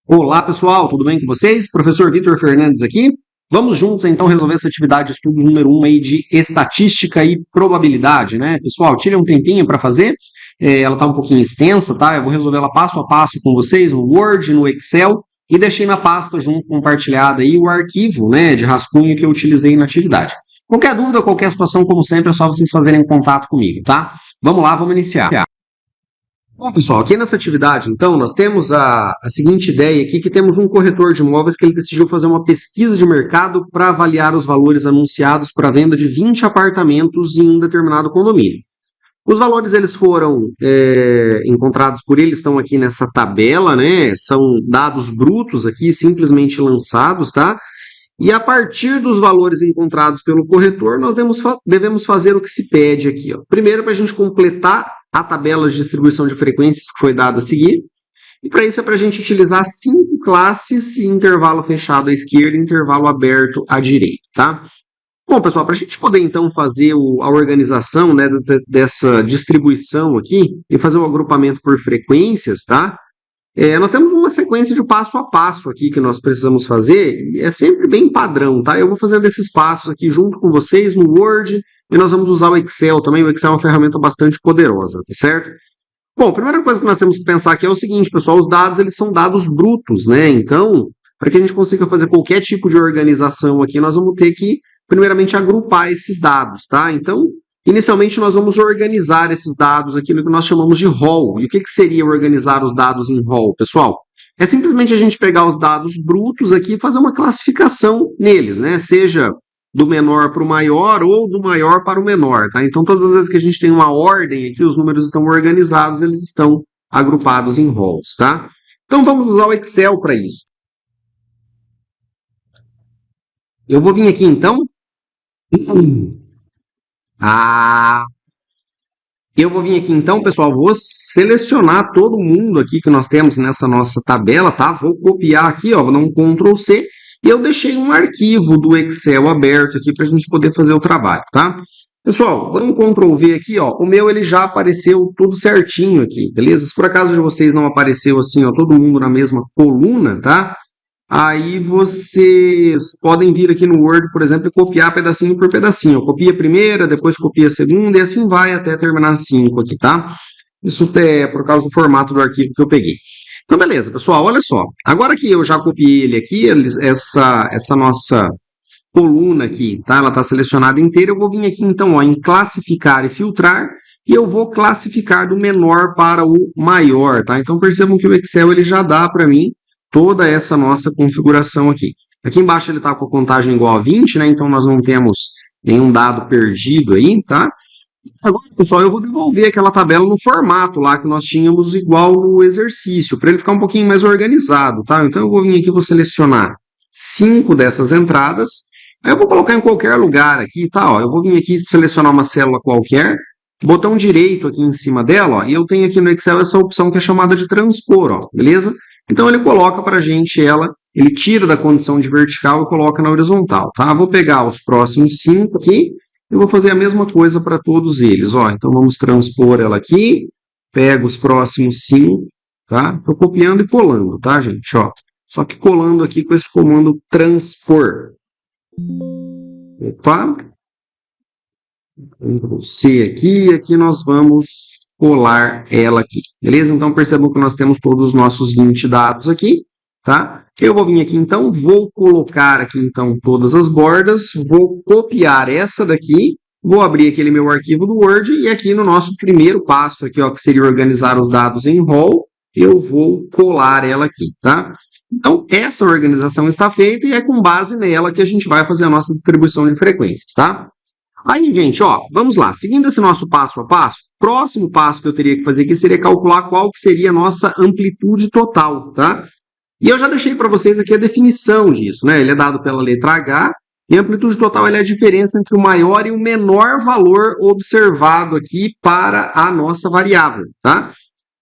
Olá pessoal, tudo bem com vocês? Professor Vitor Fernandes aqui. Vamos juntos então resolver essa atividade de estudos número 1 aí de estatística e probabilidade, né? Pessoal, tire um tempinho para fazer, ela está um pouquinho extensa, tá? Eu vou resolver ela passo a passo com vocês no Word, no Excel e deixei na pasta junto compartilhada aí o arquivo, né, de rascunho que eu utilizei na atividade. Qualquer dúvida, qualquer situação, como sempre, é só vocês fazerem contato comigo, tá? Vamos lá, vamos iniciar. Bom, pessoal, aqui nessa atividade, então, nós temos a seguinte ideia aqui, que temos um corretor de imóveis que ele decidiu fazer uma pesquisa de mercado para avaliar os valores anunciados para a venda de 20 apartamentos em um determinado condomínio. Os valores, eles foram encontrados por ele, estão aqui nessa tabela, né? São dados brutos aqui, simplesmente lançados, tá? E a partir dos valores encontrados pelo corretor, nós devemos fazer o que se pede aqui, ó. Primeiro, para a gente completar a tabela de distribuição de frequências que foi dada a seguir. E para isso é para a gente utilizar 5 classes e intervalo fechado à esquerda e intervalo aberto à direita, tá? Bom, pessoal, para a gente poder então fazer a organização, né, dessa distribuição aqui e fazer o agrupamento por frequências, tá? Nós temos uma sequência de passo a passo aqui que nós precisamos fazer, e é sempre bem padrão, tá? Eu vou fazendo esses passos aqui junto com vocês no Word, e nós vamos usar o Excel também. O Excel é uma ferramenta bastante poderosa, tá certo? Bom, a primeira coisa que nós temos que pensar aqui é o seguinte, pessoal, os dados, eles são dados brutos, né? Então, para que a gente consiga fazer qualquer tipo de organização aqui, nós vamos ter que, primeiramente, agrupar esses dados, tá? Então, inicialmente, nós vamos organizar esses dados aqui no que nós chamamos de rol. E o que seria organizar os dados em rol, pessoal? É simplesmente a gente pegar os dados brutos aqui e fazer uma classificação neles, né? Seja do menor para o maior ou do maior para o menor, tá? Então, todas as vezes que a gente tem uma ordem aqui, os números estão organizados, eles estão agrupados em rols, tá? Então, vamos usar o Excel para isso. Eu vou vir aqui, então... Eu vou vir aqui então, pessoal, vou selecionar todo mundo aqui que nós temos nessa nossa tabela, tá? Vou copiar aqui, ó, vou dar um Ctrl C e eu deixei um arquivo do Excel aberto aqui para a gente poder fazer o trabalho, tá? Pessoal, vou dar um Ctrl V aqui, ó, o meu ele já apareceu tudo certinho aqui, beleza? Se por acaso de vocês não apareceu assim, ó, todo mundo na mesma coluna, tá? Aí vocês podem vir aqui no Word, por exemplo, e copiar pedacinho por pedacinho. Copia a primeira, depois copia a segunda, e assim vai até terminar 5 aqui, tá? Isso é por causa do formato do arquivo que eu peguei. Então, beleza, pessoal, olha só. Agora que eu já copiei ele aqui, essa nossa coluna aqui, tá? Ela está selecionada inteira, eu vou vir aqui, então, ó, em classificar e filtrar, e eu vou classificar do menor para o maior, tá? Então, percebam que o Excel, ele já dá para mim toda essa nossa configuração aqui. Aqui embaixo ele está com a contagem igual a 20, né? Então nós não temos nenhum dado perdido aí, tá? Agora, pessoal, eu vou devolver aquela tabela no formato lá que nós tínhamos igual no exercício, para ele ficar um pouquinho mais organizado, tá? Então eu vou vir aqui, vou selecionar 5 dessas entradas, aí eu vou colocar em qualquer lugar aqui, tá? Ó, eu vou vir aqui selecionar uma célula qualquer, botão direito aqui em cima dela, ó, e eu tenho aqui no Excel essa opção que é chamada de transpor, ó, beleza? Então, ele coloca para a gente ele tira da condição de vertical e coloca na horizontal, tá? Vou pegar os próximos 5 aqui e vou fazer a mesma coisa para todos eles, ó. Então, vamos transpor ela aqui, pego os próximos 5, tá? Estou copiando e colando, tá, gente? Ó, só que colando aqui com esse comando transpor. Opa! Ctrl C aqui, e aqui nós vamos colar ela aqui, beleza? Então, percebam que nós temos todos os nossos 20 dados aqui, tá? Eu vou vir aqui, então, vou colocar aqui, então, todas as bordas, vou copiar essa daqui, vou abrir aquele meu arquivo do Word, e aqui no nosso primeiro passo aqui, ó, que seria organizar os dados em rol, eu vou colar ela aqui, tá? Então, essa organização está feita e é com base nela que a gente vai fazer a nossa distribuição de frequências, tá? Aí, gente, ó, vamos lá. Seguindo esse nosso passo a passo, próximo passo que eu teria que fazer aqui seria calcular qual que seria a nossa amplitude total, tá? E eu já deixei para vocês aqui a definição disso, né? Ele é dado pela letra H, e a amplitude total é a diferença entre o maior e o menor valor observado aqui para a nossa variável, tá?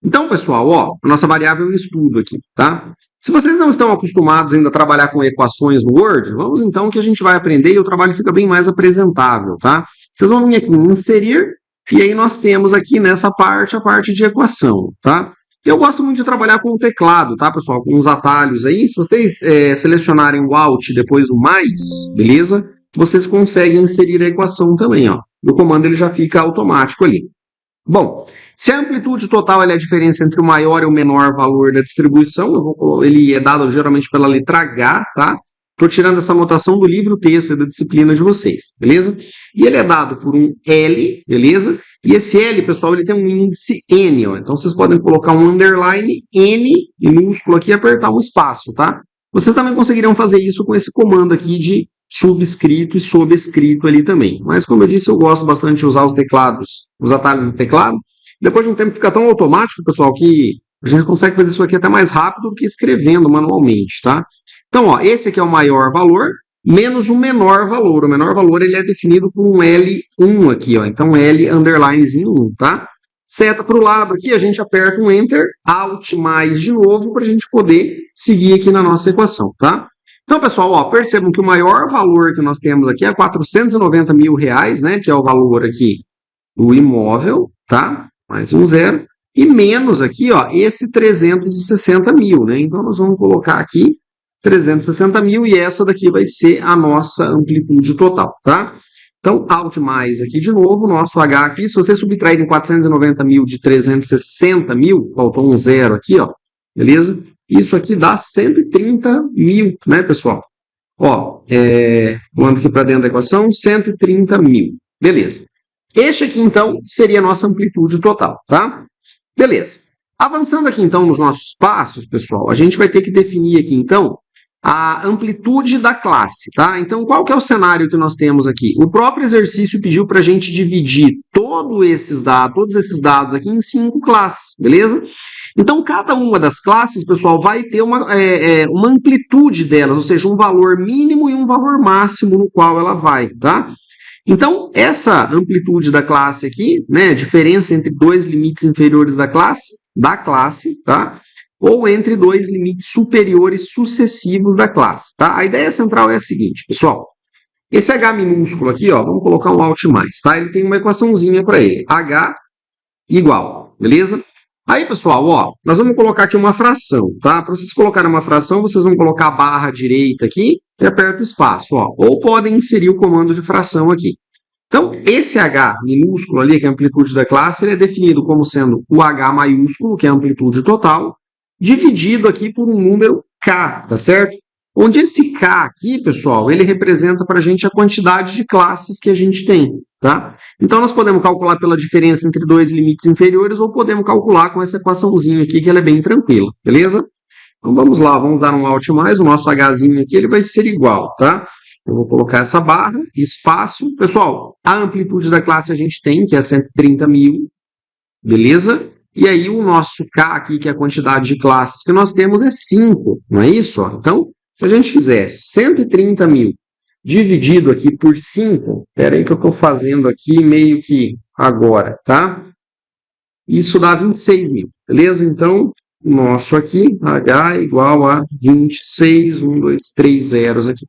Então, pessoal, ó, a nossa variável é um estudo aqui, tá? Se vocês não estão acostumados ainda a trabalhar com equações no Word, vamos então que a gente vai aprender e o trabalho fica bem mais apresentável, tá? Vocês vão vir aqui em inserir, e aí nós temos aqui nessa parte a parte de equação, tá? Eu gosto muito de trabalhar com o teclado, tá, pessoal? Com os atalhos aí. Se vocês selecionarem o Alt e depois o mais, beleza? Vocês conseguem inserir a equação também, ó. O comando ele já fica automático ali. Bom, se a amplitude total é a diferença entre o maior e o menor valor da distribuição, ele é dado geralmente pela letra H, tá? Estou tirando essa anotação do livro texto e da disciplina de vocês, beleza? E ele é dado por um L, beleza? E esse L, pessoal, ele tem um índice N, ó. Então vocês podem colocar um underline N minúsculo aqui e apertar um espaço, tá? Vocês também conseguiriam fazer isso com esse comando aqui de subscrito e sobrescrito ali também. Mas, como eu disse, eu gosto bastante de usar os teclados, os atalhos do teclado. Depois de um tempo fica tão automático, pessoal, que a gente consegue fazer isso aqui até mais rápido do que escrevendo manualmente, tá? Então, ó, esse aqui é o maior valor, menos o menor valor. O menor valor ele é definido por um L1 aqui, ó. Então, L underlinezinho 1, tá? Seta para o lado aqui, a gente aperta um Enter, Alt mais de novo, para a gente poder seguir aqui na nossa equação, tá? Então, pessoal, ó, percebam que o maior valor que nós temos aqui é 490 mil reais, né? Que é o valor aqui do imóvel, tá? Mais um zero. E menos aqui, ó, esse 360 mil, né? Então, nós vamos colocar aqui 360 mil e essa daqui vai ser a nossa amplitude total, tá? Então, Alt mais aqui de novo, nosso H aqui, se você subtrair em 490 mil de 360 mil, faltou um zero aqui, ó, beleza? Isso aqui dá 130 mil, né, pessoal? Ó, vamos aqui para dentro da equação, 130 mil, beleza. Este aqui, então, seria a nossa amplitude total, tá? Beleza. Avançando aqui, então, nos nossos passos, pessoal, a gente vai ter que definir aqui, então, a amplitude da classe, tá? Então, qual que é o cenário que nós temos aqui? O próprio exercício pediu para a gente dividir todos esses dados aqui em 5 classes, beleza? Então, cada uma das classes, pessoal, vai ter uma amplitude delas, ou seja, um valor mínimo e um valor máximo no qual ela vai, tá? Então, essa amplitude da classe aqui, né, diferença entre dois limites inferiores da classe, tá? Ou entre dois limites superiores sucessivos da classe, tá? A ideia central é a seguinte, pessoal. Esse H minúsculo aqui, ó, vamos colocar um Alt mais, tá? Ele tem uma equaçãozinha para ele. H igual, beleza? Aí, pessoal, ó, nós vamos colocar aqui uma fração, tá? Para vocês colocarem uma fração, vocês vão colocar a barra direita aqui e aperta o espaço, ó. Ou podem inserir o comando de fração aqui. Então, esse H minúsculo ali, que é a amplitude da classe, ele é definido como sendo o H maiúsculo, que é a amplitude total, dividido aqui por um número K, tá certo? Onde esse K aqui, pessoal, ele representa para a gente a quantidade de classes que a gente tem, tá? Então, nós podemos calcular pela diferença entre dois limites inferiores ou podemos calcular com essa equaçãozinha aqui, que ela é bem tranquila, beleza? Então, vamos lá, vamos dar um Alt mais, o nosso Hzinho aqui, ele vai ser igual, tá? Eu vou colocar essa barra, espaço. Pessoal, a amplitude da classe a gente tem, que é 130 mil, beleza? E aí, o nosso K aqui, que é a quantidade de classes que nós temos, é 5, não é isso? Ó? Então, se a gente fizer 130 mil dividido aqui por 5, espera aí que eu estou fazendo aqui meio que agora, tá? Isso dá 26 mil, beleza? Então, o nosso aqui, H igual a 26, 1, 2, 3 zeros aqui.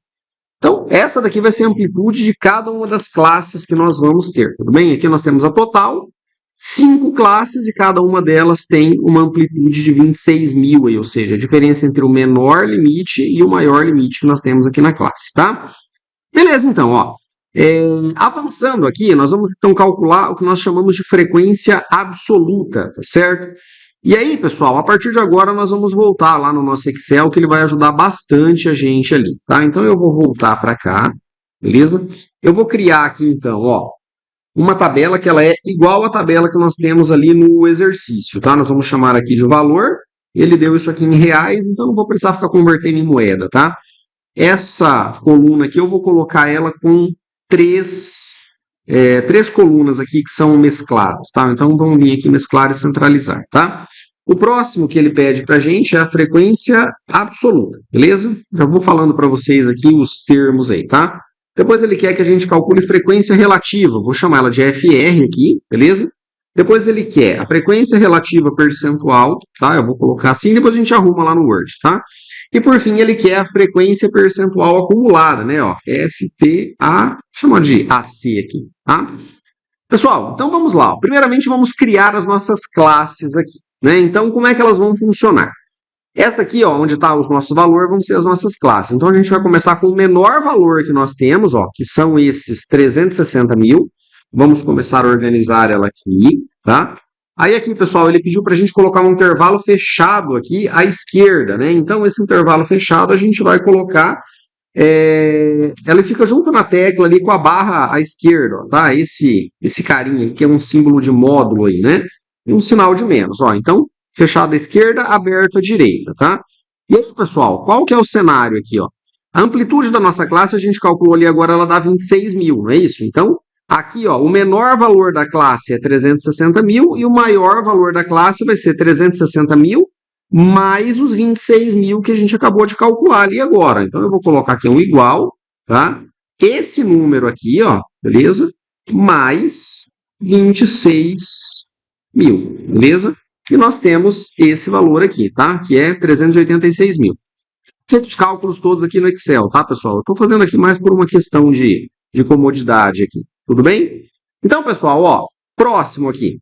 Então, essa daqui vai ser a amplitude de cada uma das classes que nós vamos ter, tudo bem? Aqui nós temos a total, 5 classes e cada uma delas tem uma amplitude de 26 mil, aí, ou seja, a diferença entre o menor limite e o maior limite que nós temos aqui na classe, tá? Beleza, então, ó. Avançando aqui, nós vamos então calcular o que nós chamamos de frequência absoluta, tá certo? E aí, pessoal, a partir de agora nós vamos voltar lá no nosso Excel, que ele vai ajudar bastante a gente ali, tá? Então eu vou voltar para cá, beleza? Eu vou criar aqui então, ó, uma tabela que ela é igual à tabela que nós temos ali no exercício, tá? Nós vamos chamar aqui de valor, ele deu isso aqui em reais, então não vou precisar ficar convertendo em moeda, tá? Essa coluna aqui eu vou colocar ela com três colunas aqui que são mescladas, tá? Então vamos vir aqui mesclar e centralizar, tá? O próximo que ele pede para a gente é a frequência absoluta, beleza? Já vou falando para vocês aqui os termos aí, tá? Depois ele quer que a gente calcule frequência relativa, vou chamar ela de FR aqui, beleza? Depois ele quer a frequência relativa percentual, tá? Eu vou colocar assim, depois a gente arruma lá no Word, tá? E por fim ele quer a frequência percentual acumulada, né? Ó, FPA, chama de AC aqui, tá? Pessoal, então vamos lá. Primeiramente vamos criar as nossas classes aqui. né? Então, como é que elas vão funcionar? Esta aqui, ó, onde está os nossos valores, vão ser as nossas classes. Então, a gente vai começar com o menor valor que nós temos, ó, que são esses 360 mil. Vamos começar a organizar ela aqui, tá? Aí aqui, pessoal, ele pediu para a gente colocar um intervalo fechado aqui à esquerda, né? Então, esse intervalo fechado a gente vai colocar... ela fica junto na tecla ali com a barra à esquerda, ó, tá? Esse carinha aqui que é um símbolo de módulo aí, né? E um sinal de menos, ó. Então, fechado à esquerda, aberto à direita, tá? E aí, pessoal, qual que é o cenário aqui, ó? A amplitude da nossa classe, a gente calculou ali agora, ela dá 26 mil, não é isso? Então, aqui, ó, o menor valor da classe é 360 mil e o maior valor da classe vai ser 360 mil mais os 26 mil que a gente acabou de calcular ali agora. Então, eu vou colocar aqui um igual, tá? Esse número aqui, ó, beleza? Mais 26 mil, beleza? E nós temos esse valor aqui, tá? Que é 386 mil. Feitos os cálculos todos aqui no Excel, tá, pessoal? Eu estou fazendo aqui mais por uma questão de comodidade aqui, tudo bem? Então, pessoal, ó, próximo aqui.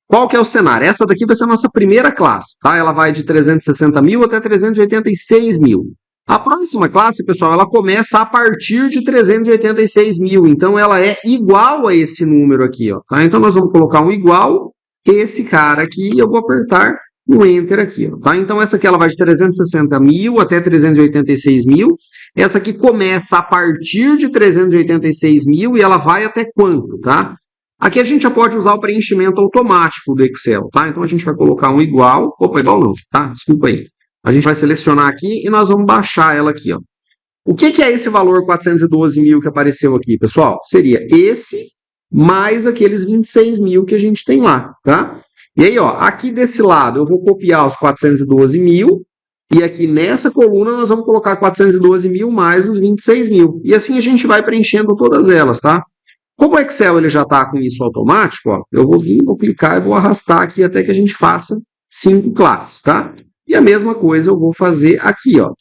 Qual que é o cenário? Essa daqui vai ser a nossa primeira classe, tá? Ela vai de 360 mil até 386 mil. A próxima classe, pessoal, ela começa a partir de 386 mil. Então, ela é igual a esse número aqui, ó, tá? Então, nós vamos colocar um igual esse cara aqui e eu vou apertar um Enter aqui, ó, tá? Então, essa aqui ela vai de 360 mil até 386 mil. Essa aqui começa a partir de 386 mil e ela vai até quanto, tá? Aqui a gente já pode usar o preenchimento automático do Excel, tá? Então, a gente vai colocar um igual... Opa, igual não, tá? Desculpa aí. A gente vai selecionar aqui e nós vamos baixar ela aqui, ó. O que é esse valor 412 mil que apareceu aqui, pessoal? Seria esse mais aqueles 26 mil que a gente tem lá, tá? E aí, ó, aqui desse lado eu vou copiar os 412 mil e aqui nessa coluna nós vamos colocar 412 mil mais os 26 mil. E assim a gente vai preenchendo todas elas, tá? Como o Excel ele já está com isso automático, ó, eu vou vir, vou clicar e vou arrastar aqui até que a gente faça 5 classes, tá? E a mesma coisa eu vou fazer aqui, ó,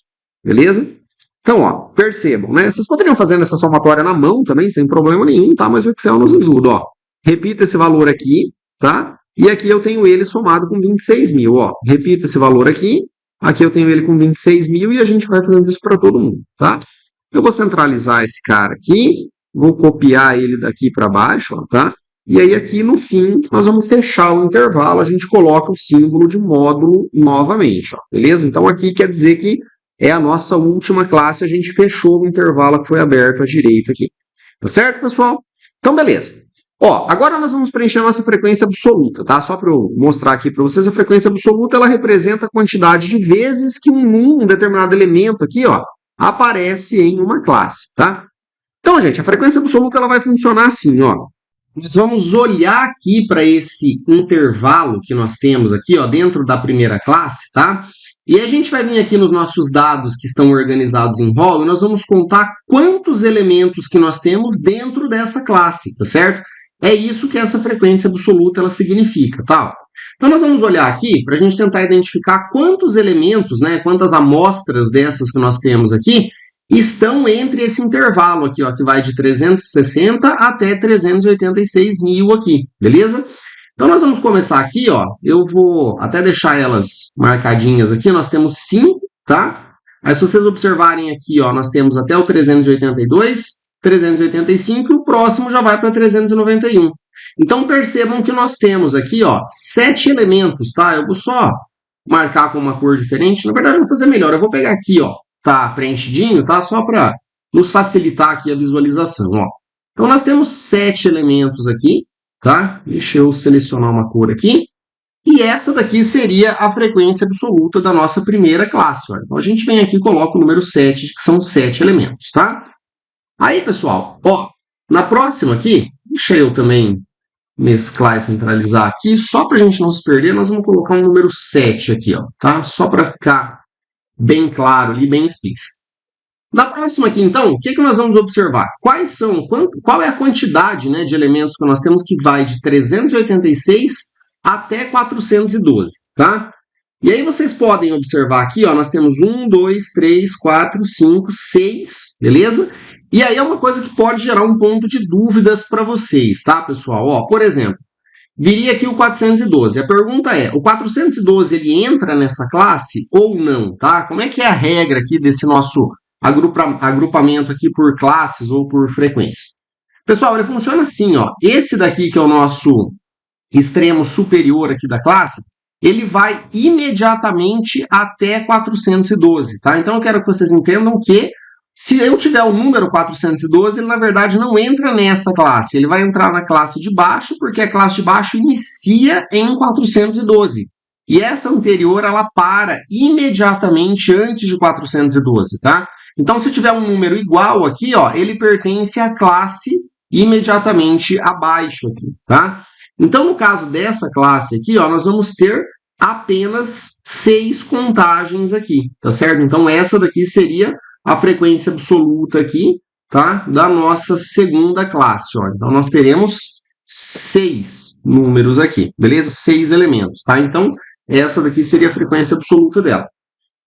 beleza? Então, ó, percebam, né? Vocês poderiam fazer essa somatória na mão também, sem problema nenhum, tá? Mas o Excel nos ajuda, ó. Repita esse valor aqui, tá? E aqui eu tenho ele somado com 26 mil, ó. Repita esse valor aqui, aqui eu tenho ele com 26 mil e a gente vai fazendo isso para todo mundo, tá? Eu vou centralizar esse cara aqui, vou copiar ele daqui para baixo, ó, tá? E aí aqui no fim nós vamos fechar o intervalo, a gente coloca o símbolo de módulo novamente, ó, beleza? Então aqui quer dizer que é a nossa última classe, a gente fechou o intervalo que foi aberto à direita aqui. Tá certo, pessoal? Então, beleza. Ó, agora nós vamos preencher a nossa frequência absoluta, tá? Só para eu mostrar aqui para vocês, a frequência absoluta, ela representa a quantidade de vezes que um determinado elemento aqui, ó, aparece em uma classe, tá? Então, gente, a frequência absoluta, ela vai funcionar assim, ó. Nós vamos olhar aqui para esse intervalo que nós temos aqui, ó, dentro da primeira classe, tá? E a gente vai vir aqui nos nossos dados que estão organizados em rol e nós vamos contar quantos elementos que nós temos dentro dessa classe, tá certo? É isso que essa frequência absoluta ela significa, tá? Então nós vamos olhar aqui para a gente tentar identificar quantos elementos, né, quantas amostras dessas que nós temos aqui estão entre esse intervalo aqui, ó, que vai de 360 até 386 mil aqui, beleza? Então, nós vamos começar aqui, ó, eu vou até deixar elas marcadinhas aqui, nós temos 5, tá? Aí, se vocês observarem aqui, ó, nós temos até o 382, 385 e o próximo já vai para 391. Então, percebam que nós temos aqui, ó, 7 elementos, tá? Eu vou só marcar com uma cor diferente. Na verdade, eu vou fazer melhor, eu vou pegar aqui, ó, tá preenchidinho, tá? Só para nos facilitar aqui a visualização, ó. Então, nós temos 7 elementos aqui, tá? Deixa eu selecionar uma cor aqui. E essa daqui seria a frequência absoluta da nossa primeira classe. Ó. Então, a gente vem aqui e coloca o número 7, que são 7 elementos, tá? Aí, pessoal, ó, na próxima aqui, deixa eu também mesclar e centralizar aqui, só para a gente não se perder, nós vamos colocar um número 7 aqui, ó, tá? Só para ficar bem claro ali, bem explícito. Na próxima aqui, então, o que nós vamos observar? Qual é a quantidade, né, de elementos que nós temos que vai de 386 até 412, tá? E aí vocês podem observar aqui, ó, nós temos 1, 2, 3, 4, 5, 6, beleza? E aí é uma coisa que pode gerar um ponto de dúvidas para vocês, tá, pessoal? Ó, por exemplo, viria aqui o 412. A pergunta é, o 412 ele entra nessa classe ou não, tá? Como é que é a regra aqui desse nosso agrupamento aqui por classes ou por frequência? Pessoal, ele funciona assim, ó. Esse daqui que é o nosso extremo superior aqui da classe, ele vai imediatamente até 412, tá? Então eu quero que vocês entendam que se eu tiver o número 412, ele na verdade não entra nessa classe, ele vai entrar na classe de baixo, porque a classe de baixo inicia em 412. E essa anterior, ela para imediatamente antes de 412, tá? Então, se eu tiver um número igual aqui, ó, ele pertence à classe imediatamente abaixo aqui, tá? Então, no caso dessa classe aqui, ó, nós vamos ter apenas 6 contagens aqui, tá certo? Então, essa daqui seria a frequência absoluta aqui, tá? Da nossa segunda classe, ó. Então, nós teremos 6 números aqui, beleza? 6 elementos, tá? Então, essa daqui seria a frequência absoluta dela.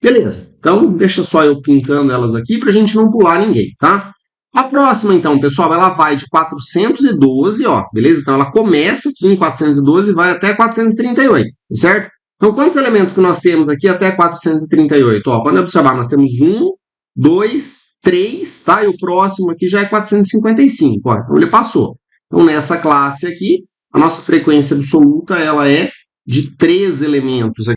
Beleza, então deixa só eu pintando elas aqui para a gente não pular ninguém, tá? A próxima, então, pessoal, ela vai de 412, ó, beleza? Então, ela começa aqui em 412 e vai até 438, certo? Então, quantos elementos que nós temos aqui até 438? Ó, quando observar, nós temos 1, 2, 3, tá? E o próximo aqui já é 455, ó, então ele passou. Então, nessa classe aqui, a nossa frequência absoluta, ela é de 3 elementos aqui.